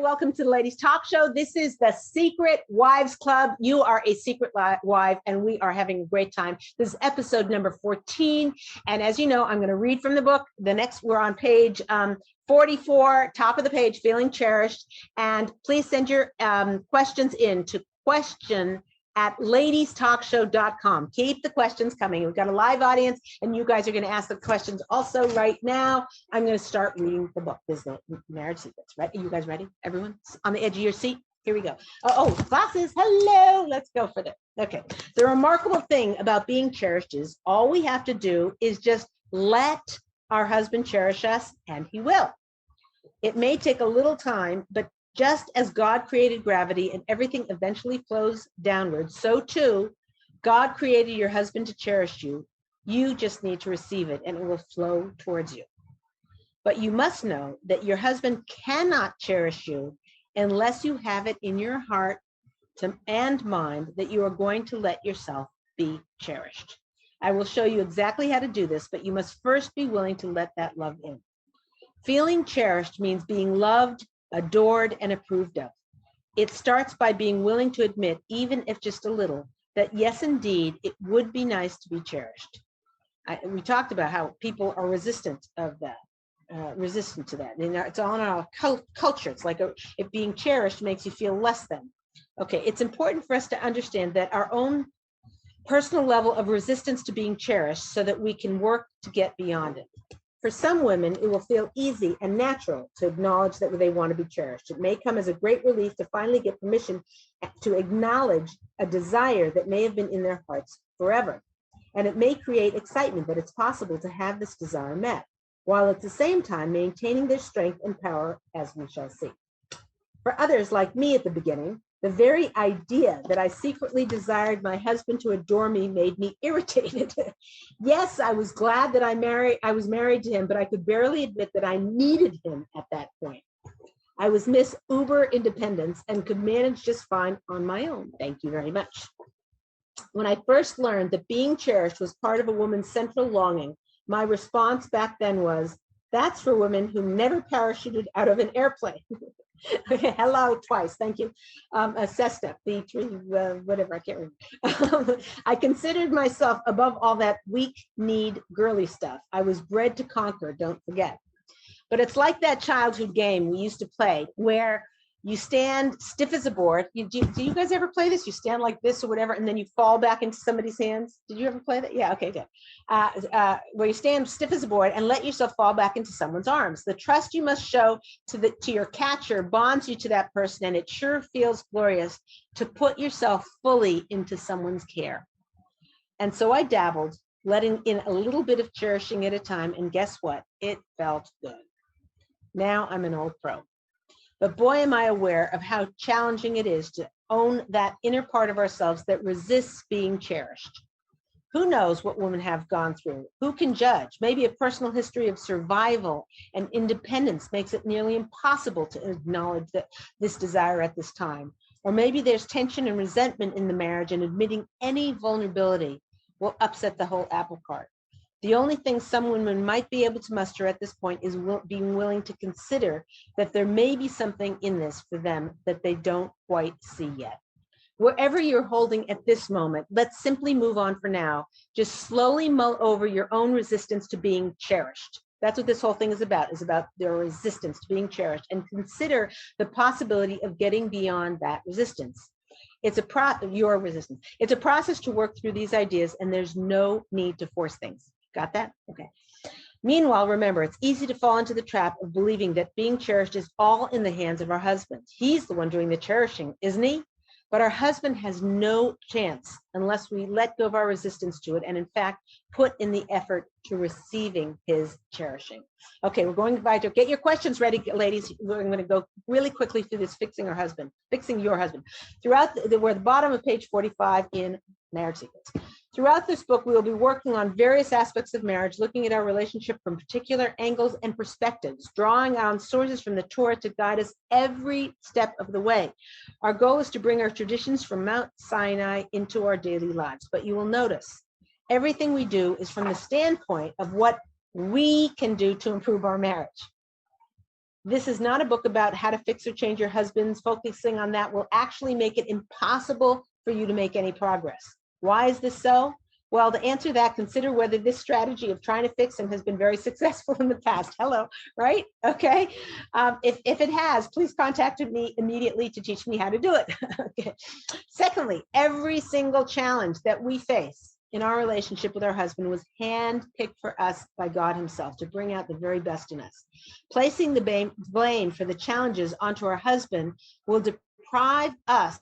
welcome to the Ladies Talk Show. This is the Secret Wives Club. You are a secret wife, and we are having a great time. This is episode number 14. And as you know, I'm going to read from the book. We're on page 44, top of the page, Feeling Cherished. And please send your questions in to question@ladiestalkshow.com. Keep the questions coming. We've got a live audience, and you guys are going to ask the questions also right now. I'm going to start reading the book. This is the Marriage Secrets. Right? Are you guys ready? Everyone on the edge of your seat? Here we go. Oh, classes. Hello. Let's go for this. Okay. The remarkable thing about being cherished is all we have to do is just let our husband cherish us, and he will. It may take a little time, but just as God created gravity and everything eventually flows downward, so too, God created your husband to cherish you. You just need to receive it and it will flow towards you. But you must know that your husband cannot cherish you unless you have it in your heart and mind that you are going to let yourself be cherished. I will show you exactly how to do this, but you must first be willing to let that love in. Feeling cherished means being loved, adored, and approved of. It starts by being willing to admit, even if just a little, that yes, indeed, it would be nice to be cherished. We talked about how people are resistant of that, resistant to that. And it's all in our culture. It's like if being cherished makes you feel less than. Okay, it's important for us to understand that our own personal level of resistance to being cherished so that we can work to get beyond it. For some women, it will feel easy and natural to acknowledge that they want to be cherished. It may come as a great relief to finally get permission to acknowledge a desire that may have been in their hearts forever. And it may create excitement that it's possible to have this desire met, while at the same time maintaining their strength and power, as we shall see. For others, like me at the beginning, the very idea that I secretly desired my husband to adore me made me irritated. Yes, I was glad that I was married to him, but I could barely admit that I needed him at that point. I was Miss Uber Independence and could manage just fine on my own. Thank you very much. When I first learned that being cherished was part of a woman's central longing, my response back then was, that's for women who never parachuted out of an airplane. Okay, hello twice, thank you. Cessna, B3, whatever, I can't remember. I considered myself above all that weak, need, girly stuff. I was bred to conquer, don't forget. But it's like that childhood game we used to play where you stand stiff as a board. Do you guys ever play this? You stand like this or whatever, and then you fall back into somebody's hands. Did you ever play that? Yeah, okay, good. Where you stand stiff as a board and let yourself fall back into someone's arms. The trust you must show to your catcher bonds you to that person, and it sure feels glorious to put yourself fully into someone's care. And so I dabbled, letting in a little bit of cherishing at a time, and guess what? It felt good. Now I'm an old pro. But boy, am I aware of how challenging it is to own that inner part of ourselves that resists being cherished. Who knows what women have gone through? Who can judge? Maybe a personal history of survival and independence makes it nearly impossible to acknowledge this desire at this time. Or maybe there's tension and resentment in the marriage, and admitting any vulnerability will upset the whole apple cart. The only thing some women might be able to muster at this point is being willing to consider that there may be something in this for them that they don't quite see yet. Wherever you're holding at this moment, let's simply move on for now. Just slowly mull over your own resistance to being cherished. That's what this whole thing is about their resistance to being cherished, and consider the possibility of getting beyond that resistance. Your resistance. It's a process to work through these ideas, and there's no need to force things. Got that? Okay. Meanwhile, remember, it's easy to fall into the trap of believing that being cherished is all in the hands of our husband. He's the one doing the cherishing, isn't he? But our husband has no chance unless we let go of our resistance to it and, in fact, put in the effort to receiving his cherishing. Okay, we're going to get your questions ready, ladies. We're going to go really quickly through this fixing your husband. Throughout, we're at the bottom of page 45 in Marriage Secrets. Throughout this book, we will be working on various aspects of marriage, looking at our relationship from particular angles and perspectives, drawing on sources from the Torah to guide us every step of the way. Our goal is to bring our traditions from Mount Sinai into our daily lives. But you will notice everything we do is from the standpoint of what we can do to improve our marriage. This is not a book about how to fix or change your husband's. Focusing on that will actually make it impossible for you to make any progress. Why is this so? Well, to answer that, consider whether this strategy of trying to fix him has been very successful in the past. Hello, right? Okay. If it has, please contact me immediately to teach me how to do it. Okay. Secondly, every single challenge that we face in our relationship with our husband was handpicked for us by God himself to bring out the very best in us. Placing the blame for the challenges onto our husband will deprive us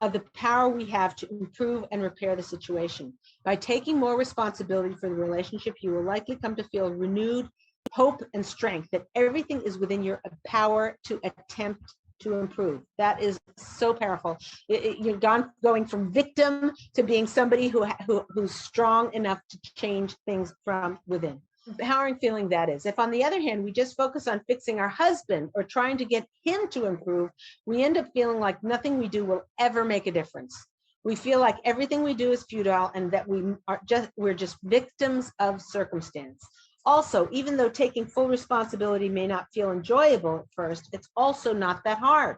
of the power we have to improve and repair the situation. By taking more responsibility for the relationship, you will likely come to feel renewed hope and strength that everything is within your power to attempt to improve. That is so powerful. You're going from victim to being somebody who's strong enough to change things from within. Empowering feeling that is. If on the other hand, we just focus on fixing our husband or trying to get him to improve, we end up feeling like nothing we do will ever make a difference. We feel like everything we do is futile and that we're just victims of circumstance. Also, even though taking full responsibility may not feel enjoyable at first, it's also not that hard.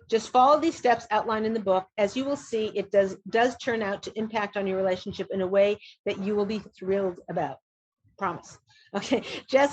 Just follow these steps outlined in the book. As you will see, it does turn out to impact on your relationship in a way that you will be thrilled about. Promise. Okay,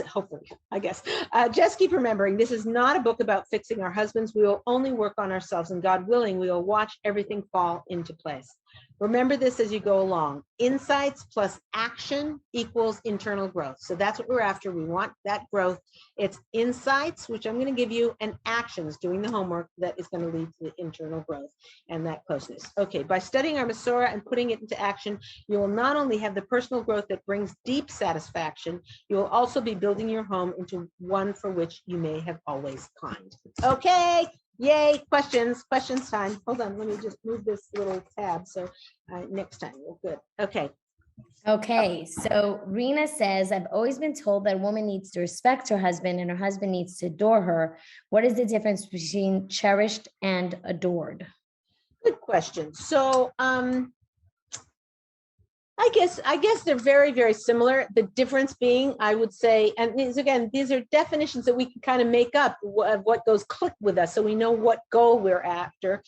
hopefully, I guess. Just keep remembering, this is not a book about fixing our husbands. We will only work on ourselves, and God willing, we will watch everything fall into place. Remember this as you go along. Insights plus action equals internal growth. So that's what we're after. We want that growth. It's insights, which I'm going to give you, and actions, doing the homework, that is going to lead to the internal growth and that closeness. Okay, by studying our Masorah and putting it into action, you will not only have the personal growth that brings deep satisfaction, you will also be building your home into one for which you may have always pined. Okay. Yay, questions time. Hold on, let me just move this little tab. So next time, we're good. Okay. Okay, so Rena says, I've always been told that a woman needs to respect her husband and her husband needs to adore her. What is the difference between cherished and adored? Good question. So I guess they're very, very similar. The difference being, I would say, and these are definitions that we can kind of make up of what goes click with us, so we know what goal we're after.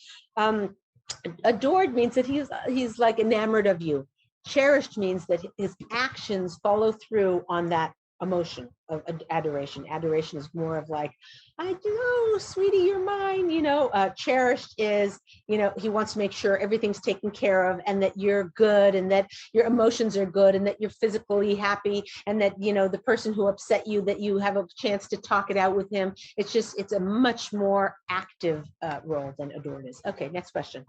Adored means that he's like enamored of you. Cherished means that his actions follow through on that emotion of adoration. Adoration is more of like, I do, sweetie, you're mine. Cherished is, he wants to make sure everything's taken care of and that you're good and that your emotions are good and that you're physically happy and that, the person who upset you, that you have a chance to talk it out with him. It's a much more active role than adored is. Okay, next question.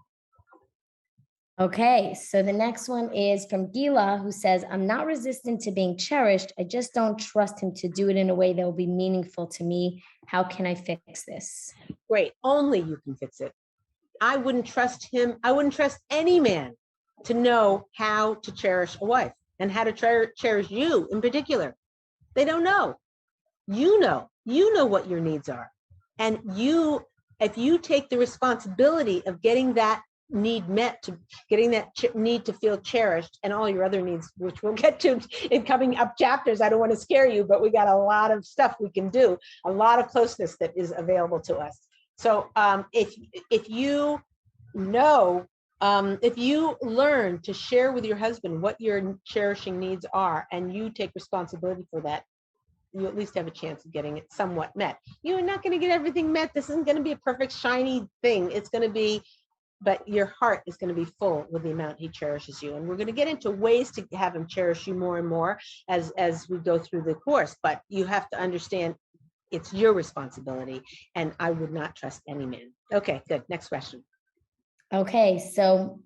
Okay, so the next one is from Gila, who says, I'm not resistant to being cherished. I just don't trust him to do it in a way that will be meaningful to me. How can I fix this? Great. Only you can fix it. I wouldn't trust him. I wouldn't trust any man to know how to cherish a wife and how to cherish you in particular. They don't know. You know what your needs are. And if you take the responsibility of getting that need met, to getting that need to feel cherished, and all your other needs, which we'll get to in coming up chapters. I don't want to scare you, but we got a lot of stuff we can do, a lot of closeness that is available to us. So if you learn to share with your husband what your cherishing needs are, and you take responsibility for that, you at least have a chance of getting it somewhat met. You're not going to get everything met. This isn't going to be a perfect shiny thing. It's going to be, but your heart is going to be full with the amount he cherishes you. And we're going to get into ways to have him cherish you more and more as we go through the course. But you have to understand it's your responsibility, and I would not trust any man. Okay, good. Next question. Okay, so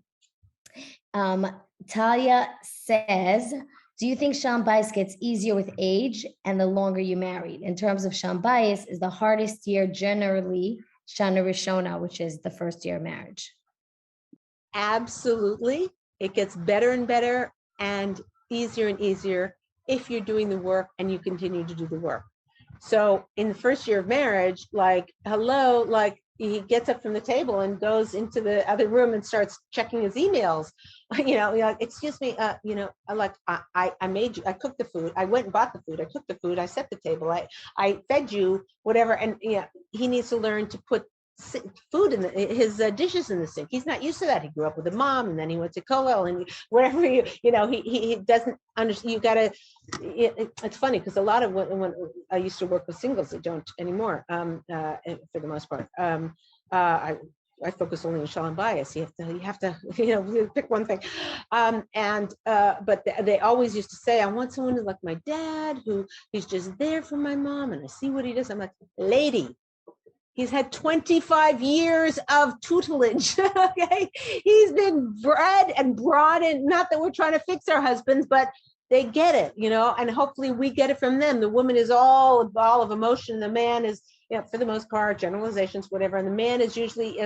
Talia says, do you think shalom bayis gets easier with age and the longer you married? In terms of shalom bayis, is the hardest year generally Shana Rishona, which is the first year of marriage? Absolutely. It gets better and better and easier if you're doing the work and you continue to do the work. So in the first year of marriage, like, hello, like he gets up from the table and goes into the other room and starts checking his emails. Excuse me, I made you, I cooked the food, I went and bought the food, I cooked the food, I set the table, I fed you, whatever. And he needs to learn to put food in his dishes in the sink. He's not used to that. He grew up with a mom, and then he went to Koel, and whatever he doesn't understand. You gotta. It's funny because a lot of when I used to work with singles, I don't anymore. For the most part, I focus only on shalom bayis. You have to pick one thing. But they always used to say, I want someone like my dad he's just there for my mom, and I see what he does. I'm like, lady, he's had 25 years of tutelage. Okay, he's been bred and brought in. Not that we're trying to fix our husbands, but they get it, and hopefully we get it from them. The woman is all a ball of emotion. The man is, for the most part, generalizations, whatever. And the man is usually,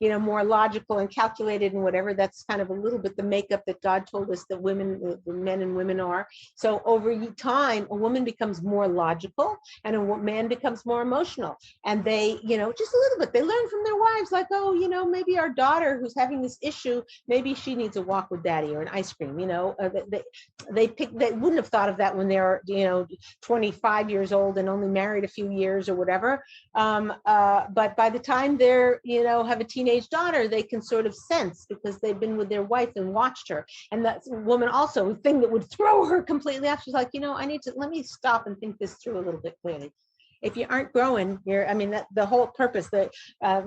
more logical and calculated and whatever. That's kind of a little bit the makeup that God told us that the men and women are. So over time, a woman becomes more logical and a man becomes more emotional. And they, just a little bit, they learn from their wives, like, oh, maybe our daughter who's having this issue, maybe she needs a walk with daddy or an ice cream. They wouldn't have thought of that when they're 25 years old and only married a few years or whatever. But by the time they're have a teenage daughter, they can sort of sense, because they've been with their wife and watched her. And that woman also, a thing that would throw her completely off, she's like, let me stop and think this through a little bit clearly. If you aren't growing, the whole purpose that I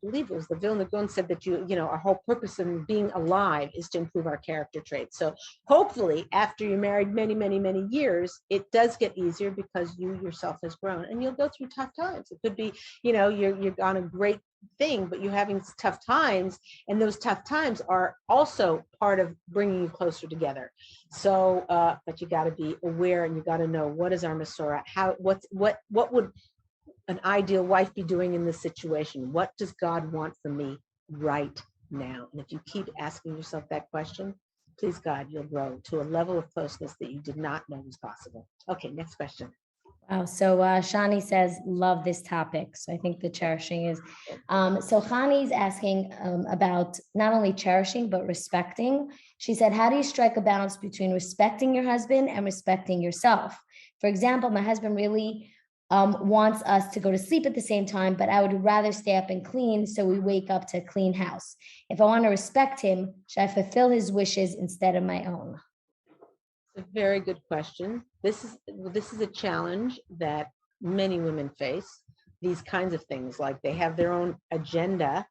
believe it was the Vilna Gaon said that our whole purpose in being alive is to improve our character traits. So hopefully after you're married many, many, many years, it does get easier because you yourself has grown, and you'll go through tough times. It could be, you're on a great thing, but you're having tough times, and those tough times are also part of bringing you closer together. So, but you got to be aware, and you got to know, what is our Masorah? What would an ideal wife be doing in this situation? What does God want from me right now? And if you keep asking yourself that question, please God, you'll grow to a level of closeness that you did not know was possible. Okay, next question. Wow. So Shani says, love this topic. So I think the cherishing is, so Khani's asking about not only cherishing, but respecting. She said, how do you strike a balance between respecting your husband and respecting yourself? For example, my husband really wants us to go to sleep at the same time, but I would rather stay up and clean, so we wake up to a clean house. If I want to respect him, should I fulfill his wishes instead of my own? A very good question. This is a challenge that many women face. These kinds of things, like they have their own agenda,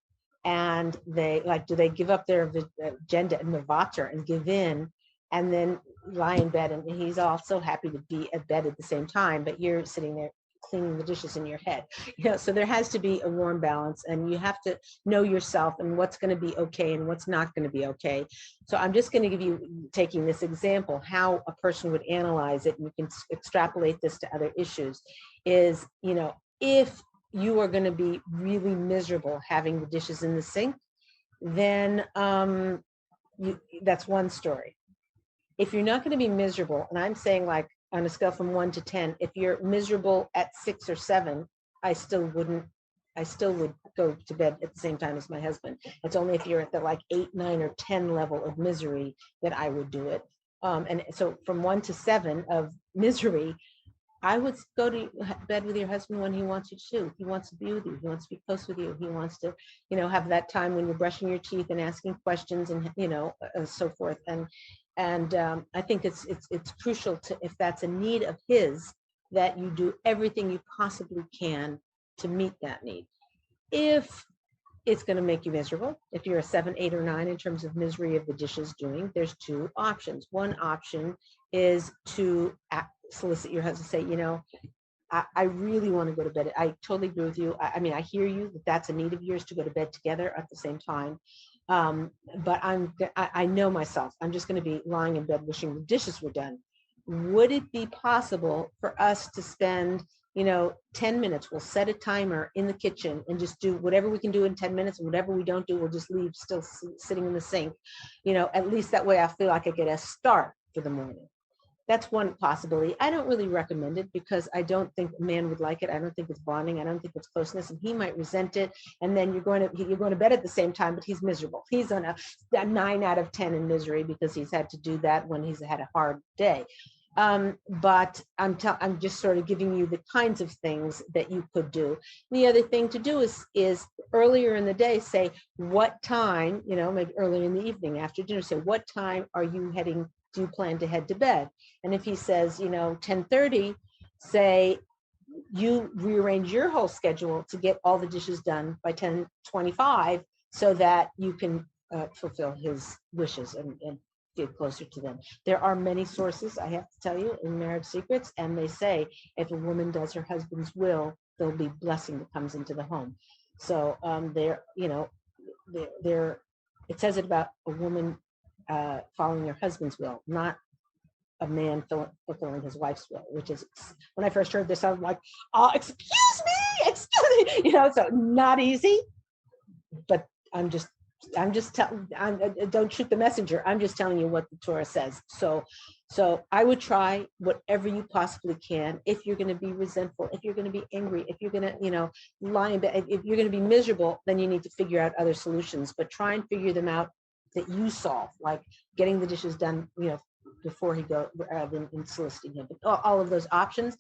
and do they give up their agenda and mavater and give in, and then lie in bed, and he's also happy to be at bed at the same time, but you're sitting there cleaning the dishes in your head. So there has to be a warm balance, and you have to know yourself and what's going to be okay and what's not going to be okay. So I'm just going to give you, taking this example, how a person would analyze it, and you can extrapolate this to other issues, is, if you are going to be really miserable having the dishes in the sink, then that's one story. If you're not going to be miserable, and I'm saying, like, on a scale from 1 to 10, if you're miserable at 6 or 7, I still would go to bed at the same time as my husband. It's only if you're at the 8, 9, or 10 level of misery that I would do it. And so from 1 to 7 of misery, I would go to bed with your husband when he wants you to. He wants to be with you. He wants to be close with you. He wants to, have that time when you're brushing your teeth and asking questions, and so forth. And I think it's crucial to, if that's a need of his, that you do everything you possibly can to meet that need. If it's going to make you miserable, if you're a 7, 8, or 9 in terms of misery of the dishes doing, there's 2 options. One option is to solicit your husband, say, I really want to go to bed. I totally agree with you. I hear you that that's a need of yours to go to bed together at the same time. But I know myself. I'm just going to be lying in bed wishing the dishes were done. Would it be possible for us to spend, 10 minutes? We'll set a timer in the kitchen and just do whatever we can do in 10 minutes, and whatever we don't do, we'll just leave still sitting in the sink. At least that way I feel like I get a start for the morning. that's one possibility. I don't really recommend it because I don't think a man would like it. I don't think it's bonding. I don't think it's closeness, and he might resent it. And then you're going to bed at the same time, but he's miserable. He's on a 9 out of 10 in misery because he's had to do that when he's had a hard day. But I'm just sort of giving you the kinds of things that you could do. The other thing to do is earlier in the day, say what time, maybe early in the evening after dinner, say what time are you heading, do you plan to head to bed? And if he says, 10:30, say you rearrange your whole schedule to get all the dishes done by 10:25 so that you can fulfill his wishes and get closer to them. There are many sources, I have to tell you, in Marriage Secrets, and they say if a woman does her husband's will, there'll be blessing that comes into the home. So it says it about a woman following her husband's will, not a man fulfilling his wife's will, which is, when I first heard this, I was like, oh, excuse me, so not easy, but don't shoot the messenger. I'm just telling you what the Torah says. So I would try whatever you possibly can. If you're going to be resentful, if you're going to be angry, if you're going to, lie in bed, if you're going to be miserable, then you need to figure out other solutions, but try and figure them out that you solve, like getting the dishes done, before he goes, rather than soliciting him. But all of those options,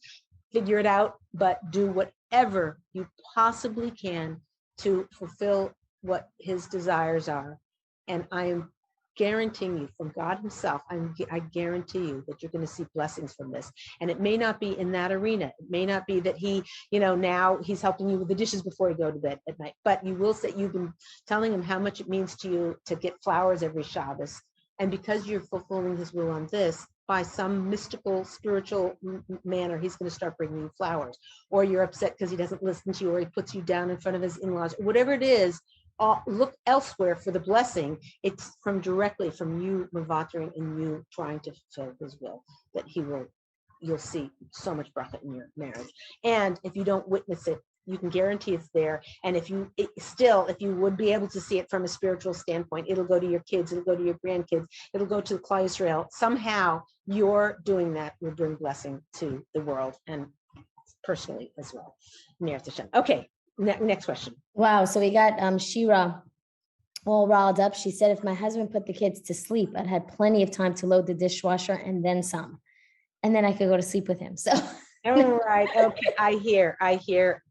figure it out, but do whatever you possibly can to fulfill what his desires are. And I am guaranteeing you from God himself, I guarantee you that you're going to see blessings from this. And it may not be in that arena. It may not be that he, now he's helping you with the dishes before you go to bed at night, but you will say you've been telling him how much it means to you to get flowers every Shabbos. And because you're fulfilling his will on this, by some mystical, spiritual manner, he's going to start bringing you flowers. Or you're upset because he doesn't listen to you, or he puts you down in front of his in-laws, whatever it is. Look elsewhere for the blessing. It's directly from you mavattering and you trying to fulfill his will, that you'll see so much bracha in your marriage. And if you don't witness it, you can guarantee it's there. And if you would be able to see it from a spiritual standpoint, it'll go to your kids, it'll go to your grandkids, it'll go to the Klal Yisrael. Somehow you're doing that will bring blessing to the world and personally as well. Okay. Next question. Wow. So we got Shira all riled up. She said, if my husband put the kids to sleep, I'd had plenty of time to load the dishwasher and then some. And then I could go to sleep with him. So. All right. Okay. I hear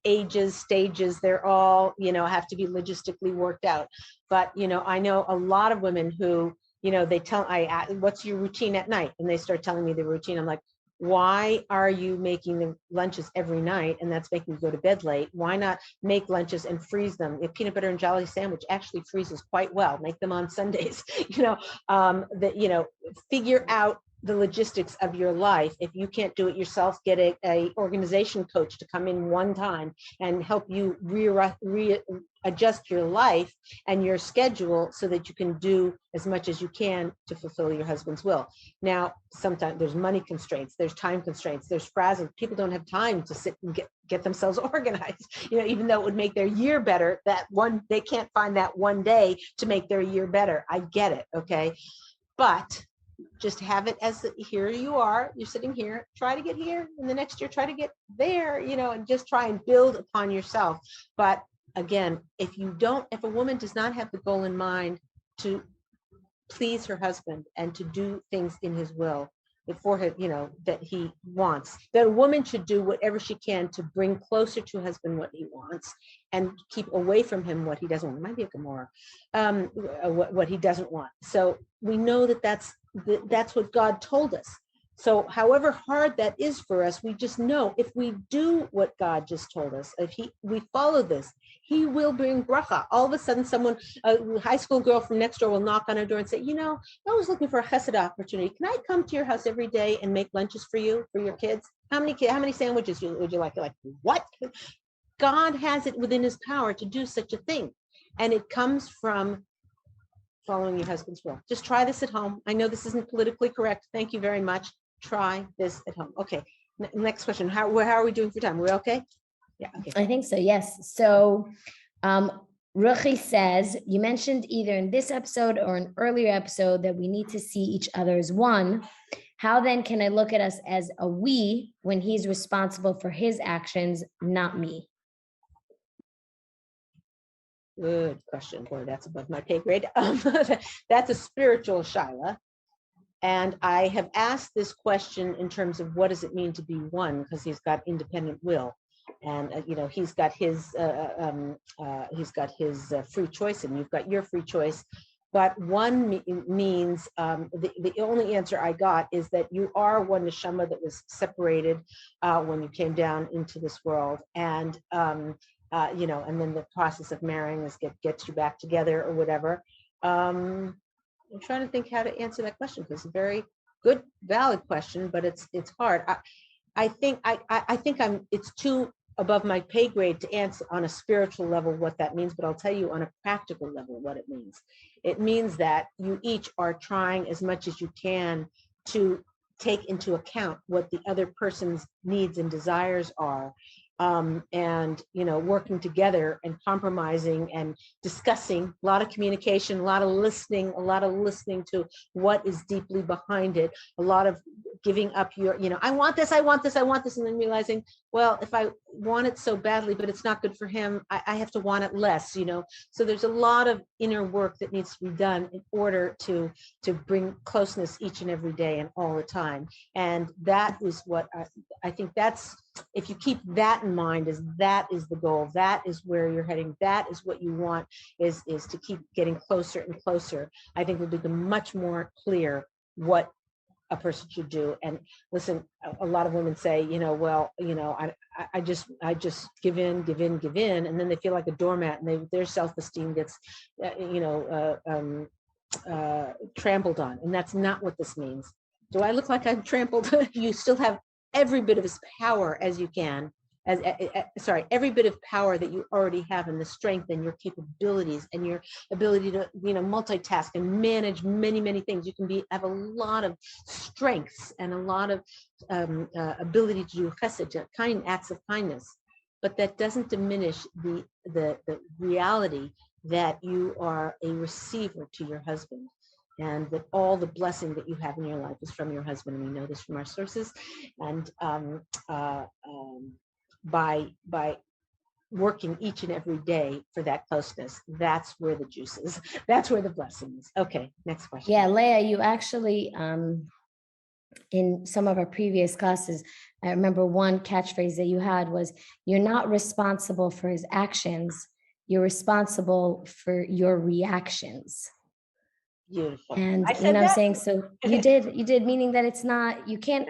ages, stages, they're all, have to be logistically worked out. But, I know a lot of women who, they tell, what's your routine at night? And they start telling me the routine. I'm like, why are you making the lunches every night? And that's making you go to bed late. Why not make lunches and freeze them? A peanut butter and jelly sandwich actually freezes quite well. Make them on Sundays, figure out the logistics of your life. If you can't do it yourself, get a organization coach to come in one time and help you readjust your life and your schedule so that you can do as much as you can to fulfill your husband's will. Now, sometimes there's money constraints, there's time constraints, there's frazzles. People don't have time to sit and get themselves organized. Even though it would make their year better, they can't find that one day to make their year better. I get it, okay? But just have it as here you are, you're sitting here, try to get here, and the next year try to get there, and just try and build upon yourself. But again, if a woman does not have the goal in mind to please her husband and to do things in his will for him, that he wants, that a woman should do whatever she can to bring closer to her husband what he wants and keep away from him what he doesn't want. It might be a Gemara, what he doesn't want. So we know that's what God told us. So however hard that is for us, we just know if we do what God just told us, we follow this, he will bring bracha. All of a sudden, a high school girl from next door will knock on her door and say, I was looking for a chesed opportunity. Can I come to your house every day and make lunches for you, for your kids? How many sandwiches would you like? You're like, what? God has it within his power to do such a thing. And it comes from following your husband's will. Just try this at home. I know this isn't politically correct. Thank you very much. Try this at home. Okay. Next question. How are we doing for time? Are we okay? Yeah. Okay. I think so. Yes. So, Ruchi says, you mentioned either in this episode or an earlier episode that we need to see each other as one. How then can I look at us as a we when he's responsible for his actions, not me? Good question. Boy, that's above my pay grade. That's a spiritual shaila. And I have asked this question in terms of what does it mean to be one, because he's got independent will. And, he's got his free choice, and you've got your free choice. But one means, the only answer I got is that you are one neshama that was separated when you came down into this world. And, and then the process of marrying is gets you back together or whatever. I'm trying to think how to answer that question, because it's a very good, valid question, but it's hard. I think it's too above my pay grade to answer on a spiritual level what that means, but I'll tell you on a practical level what it means. It means that you each are trying as much as you can to take into account what the other person's needs and desires are. And working together and compromising and discussing, a lot of communication, a lot of listening to what is deeply behind it, a lot of giving up your, I want this, and then realizing, well, if I want it so badly, but it's not good for him, I have to want it less, So there's a lot of inner work that needs to be done in order to bring closeness each and every day and all the time. And that is what I think that's, if you keep that in mind, that is the goal, that is where you're heading, that is what you want, is to keep getting closer and closer. I think it'll become much more clear what a person should do. And listen, a lot of women say, I just give in, and then they feel like a doormat, and their self-esteem gets, trampled on. And that's not what this means. Do I look like I'm trampled? You still have every bit of his power as you can, every bit of power that you already have, and the strength and your capabilities and your ability to, multitask and manage many, many things. You can have a lot of strengths and a lot of ability to do chesed, kind acts of kindness, but that doesn't diminish the reality that you are a receiver to your husband, and that all the blessing that you have in your life is from your husband. And we know this from our sources. And by working each and every day for that closeness, that's where the juice is. That's where the blessing is. Okay, next question. Yeah, Leah, you actually, in some of our previous classes, I remember one catchphrase that you had was, you're not responsible for his actions, you're responsible for your reactions. Beautiful. And I'm saying, so you did, meaning that it's not, you can't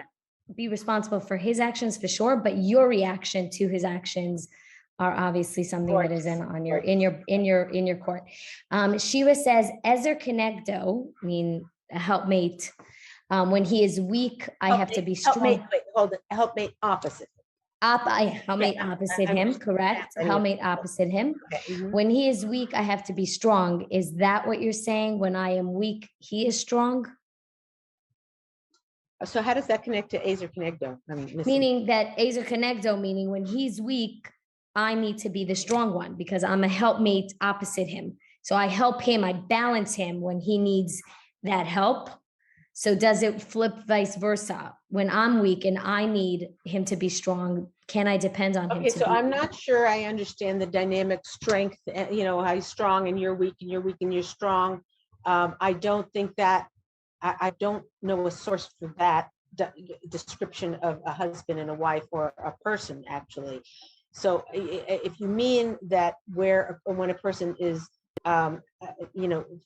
be responsible for his actions for sure, but your reaction to his actions are obviously something that is in your court. Shiva says, Ezer Kenegdo, a helpmate. When he is weak, I have to be strong. Helpmate opposite. Helpmate opposite him, correct? Helpmate opposite him. Okay. Mm-hmm. When he is weak, I have to be strong. Is that what you're saying? When I am weak, he is strong? So how does that connect to Ezer Kenegdo? Meaning that Ezer Kenegdo, meaning when he's weak, I need to be the strong one because I'm a helpmate opposite him. So I help him, I balance him when he needs that help. So does it flip vice versa? When I'm weak and I need him to be strong, can I depend on him? Okay, so I'm not sure I understand the dynamic strength, how he's strong and you're weak and you're weak and you're strong. I don't think that, I don't know a source for that description of a husband and a wife or a person, actually. So if you mean that when a person is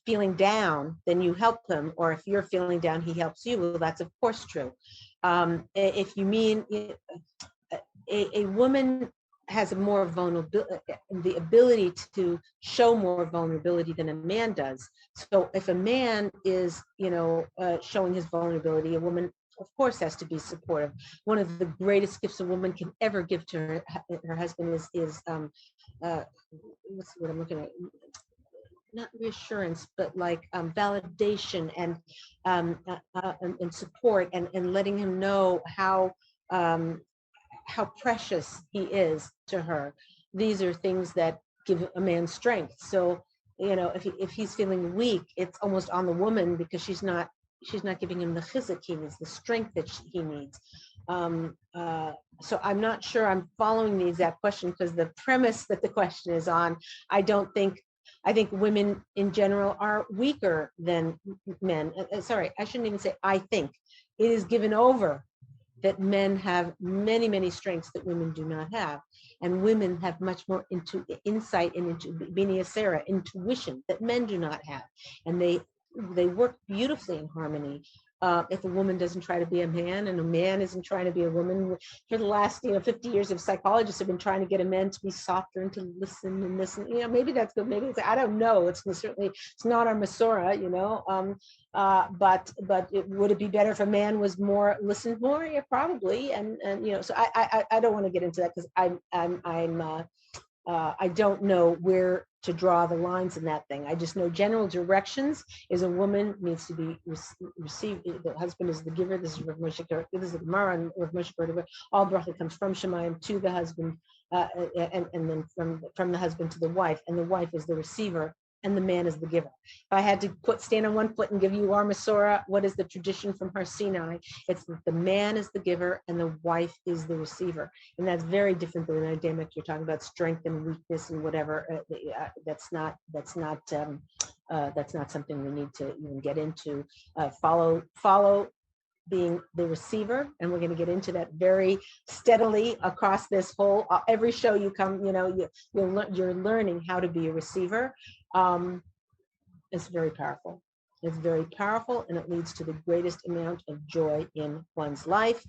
feeling down, then you help them, or if you're feeling down, he helps you. Well, that's of course true. If you mean a woman has a more vulnerability, the ability to show more vulnerability than a man does. So if a man is, showing his vulnerability, a woman, of course, has to be supportive. One of the greatest gifts a woman can ever give to her husband is what's the word I'm looking at? Not reassurance, but like validation and support, and letting him know how precious he is to her. These are things that give a man strength. So, if he's feeling weak, it's almost on the woman because she's not she's not giving him the chizuk he needs, the strength that he needs. So I'm not sure I'm following the exact question, because the premise that the question is on, I think women in general are weaker than men. Sorry, I shouldn't even say I think. It is given over that men have many, many strengths that women do not have. And women have much more insight and intuition that men do not have. And they work beautifully in harmony. If a woman doesn't try to be a man and a man isn't trying to be a woman, for the last 50 years of psychologists have been trying to get a man to be softer and to listen and listen. Maybe that's good. Maybe it's, I don't know. It's not our Masorah, but would it be better if a man was listened more? Yeah, probably. And so I don't want to get into that, because I don't know where to draw the lines in that thing. I just know general directions is a woman needs to be received. The husband is the giver. This is Rav Moshe. This is the Gemara and Rav Moshe. All bracha comes from Shemayim to the husband, and then from the husband to the wife, and the wife is the receiver, and the man is the giver. If I had to stand on one foot and give you our Masorah, what is the tradition from Har Sinai? It's that the man is the giver and the wife is the receiver. And that's very different than the dynamic you're talking about, strength and weakness and whatever. That's not something we need to even get into. Follow being the receiver, and we're going to get into that very steadily across this whole every show you come. You're learning how to be a receiver. It's very powerful. It's very powerful, and it leads to the greatest amount of joy in one's life.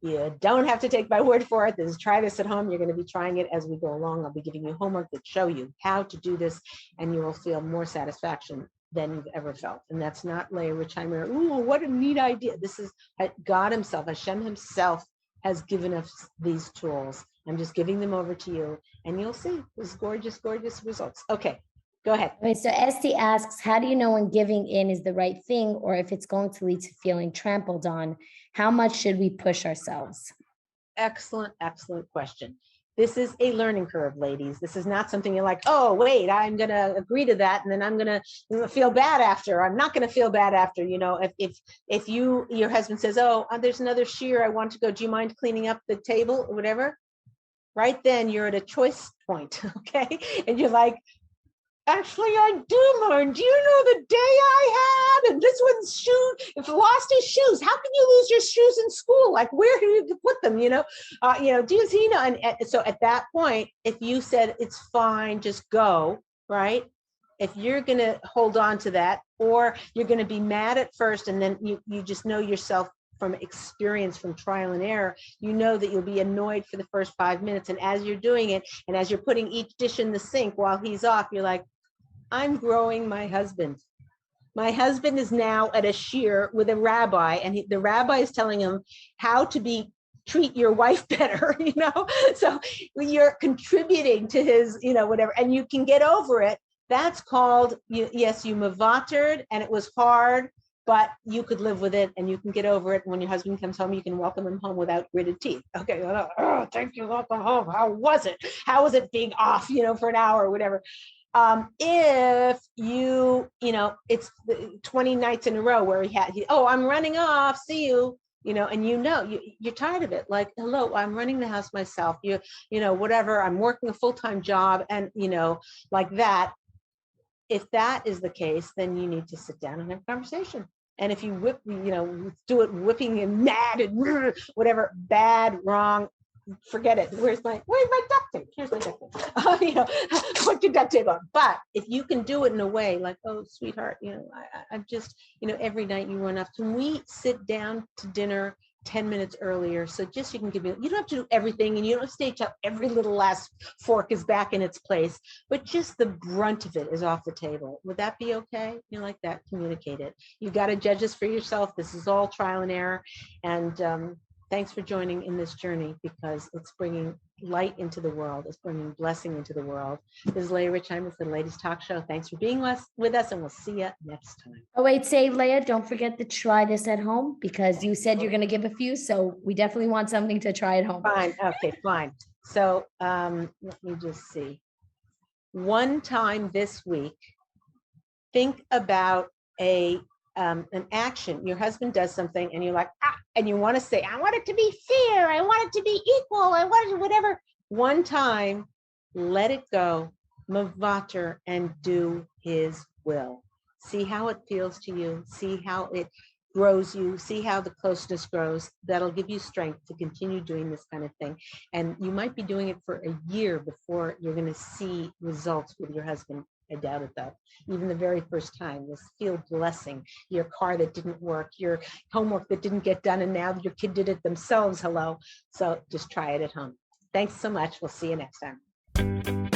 You don't have to take my word for it. Try this at home. You're going to be trying it as we go along. I'll be giving you homework that show you how to do this, and you will feel more satisfaction than you've ever felt. And that's not Leah Richeimer. Ooh, what a neat idea. This is God himself, Hashem himself has given us these tools. I'm just giving them over to you, and you'll see these gorgeous, gorgeous results. Okay, go ahead. Okay, so Esty asks, how do you know when giving in is the right thing, or if it's going to lead to feeling trampled on? How much should we push ourselves? Excellent, excellent question. This is a learning curve, ladies. This is not something you're like, oh, wait, I'm going to agree to that, and then I'm going to feel bad after. I'm not going to feel bad after. If your husband says, oh, there's another shear, I want to go, do you mind cleaning up the table or whatever? Right then you're at a choice point, okay? And you're like, actually, I do mind. Do you know the day I had? And this one's shoe, if lost his shoes. How can you lose your shoes in school? Like, where do you put them? Do you see? And so at that point, if you said it's fine, just go, right? If you're going to hold on to that, or you're going to be mad at first, and then you just know yourself from experience, from trial and error, you know that you'll be annoyed for the first 5 minutes. And as you're doing it, and as you're putting each dish in the sink while he's off, you're like, I'm growing my husband. My husband is now at a shear with a rabbi, and the rabbi is telling him how to treat your wife better, So you're contributing to his, whatever, and you can get over it. That's called, yes, you mavatered, and it was hard, but you could live with it, and you can get over it. When your husband comes home, you can welcome him home without gritted teeth. Okay, thank you, welcome home. How was it? How was it being off, for an hour or whatever? If it's 20 nights in a row where I'm running off, see you, and you're tired of it. Like, hello, I'm running the house myself, whatever, I'm working a full-time job, and, like that. If that is the case, then you need to sit down and have a conversation. And if you do it whipping and mad and whatever, bad, wrong, forget it. Where's my duct tape? Here's my duct tape. Put your duct tape on. But if you can do it in a way like, oh, sweetheart, I'm just, every night you run off. Can we sit down to dinner 10 minutes earlier? So just you don't have to do everything, and you don't have to stay till every little last fork is back in its place, but just the brunt of it is off the table. Would that be okay? Like that, communicate it. You got to judge this for yourself. This is all trial and error. And thanks for joining in this journey, because it's bringing light into the world. It's bringing blessing into the world. This is Leah Richeimer for the Ladies Talk Show. Thanks for being with us, and we'll see you next time. Oh, wait, say, Leah, don't forget to try this at home, because you said you're going to give a few, so we definitely want something to try at home. Fine. Okay, fine. So let me just see. One time this week, think about a an action. Your husband does something and you're like, and you want to say, I want it to be fair. I want it to be equal. I want it whatever. One time, let it go, mavater, and do his will. See how it feels to you. See how it grows you. See how the closeness grows. That'll give you strength to continue doing this kind of thing. And you might be doing it for a year before you're going to see results with your husband. I doubt it though. Even the very first time, you'll feel blessing. Your car that didn't work, your homework that didn't get done, and now your kid did it themselves. Hello. So just try it at home. Thanks so much. We'll see you next time.